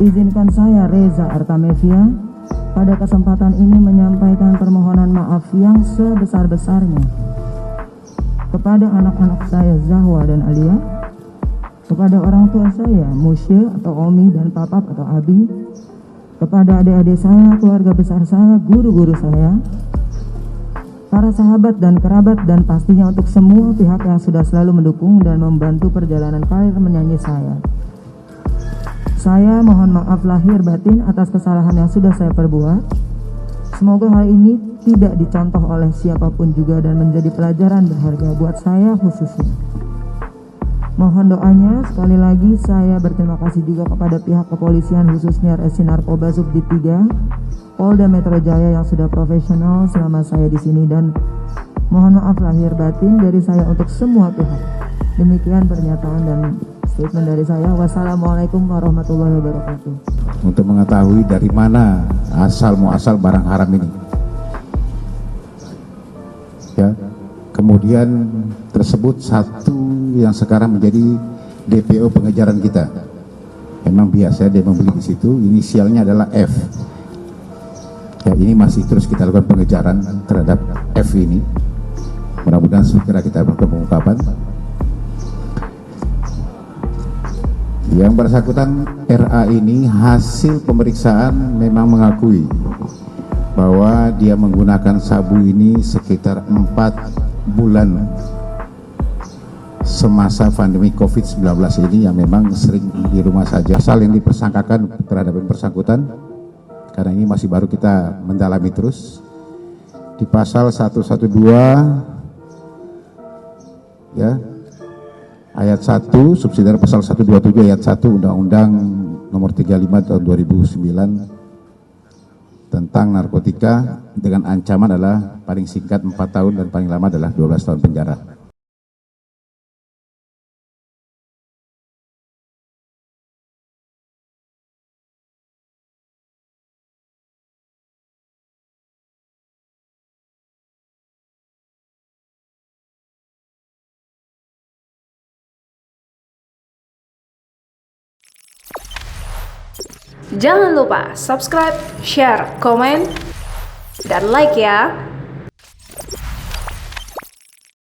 Izinkan saya, Reza Artamevia, pada kesempatan ini menyampaikan permohonan maaf yang sebesar-besarnya kepada anak-anak saya, Zahwa dan Alia, kepada orang tua saya, Musye atau Omi dan Papap atau Abi, kepada adik-adik saya, keluarga besar saya, guru-guru saya, para sahabat dan kerabat, dan pastinya untuk semua pihak yang sudah selalu mendukung dan membantu perjalanan karir menyanyi saya. Saya mohon maaf lahir batin atas kesalahan yang sudah saya perbuat. Semoga hal ini tidak dicontoh oleh siapapun juga dan menjadi pelajaran berharga buat saya khususnya. Mohon doanya. Sekali lagi saya berterima kasih juga kepada pihak kepolisian, khususnya Resi Narkoba Subdit 3 Polda Metro Jaya yang sudah profesional selama saya di sini, dan mohon maaf lahir batin dari saya untuk semua pihak. Demikian pernyataan dan statement dari saya. Wassalamualaikum warahmatullahi wabarakatuh. Untuk mengetahui dari mana asal muasal barang haram ini, ya, kemudian tersebut satu yang sekarang menjadi DPO pengejaran kita. Memang biasa dia membeli di situ, inisialnya adalah F. Ya, ini masih terus kita lakukan pengejaran terhadap F ini. Mudah-mudahan segera kita bertemu pengungkapan. Yang bersangkutan RA ini hasil pemeriksaan memang mengakui bahwa dia menggunakan sabu ini sekitar 4 bulan semasa pandemi COVID-19 ini, yang memang sering di rumah saja. Pasal yang dipersangkakan terhadap yang bersangkutan, karena ini masih baru kita mendalami terus, di pasal 112 ya, ayat 1 subsidiar pasal 127 ayat 1 Undang-Undang nomor 35 tahun 2009 tentang narkotika, dengan ancaman adalah paling singkat 4 tahun dan paling lama adalah 12 tahun penjara. Jangan lupa subscribe, share, komen, dan like ya.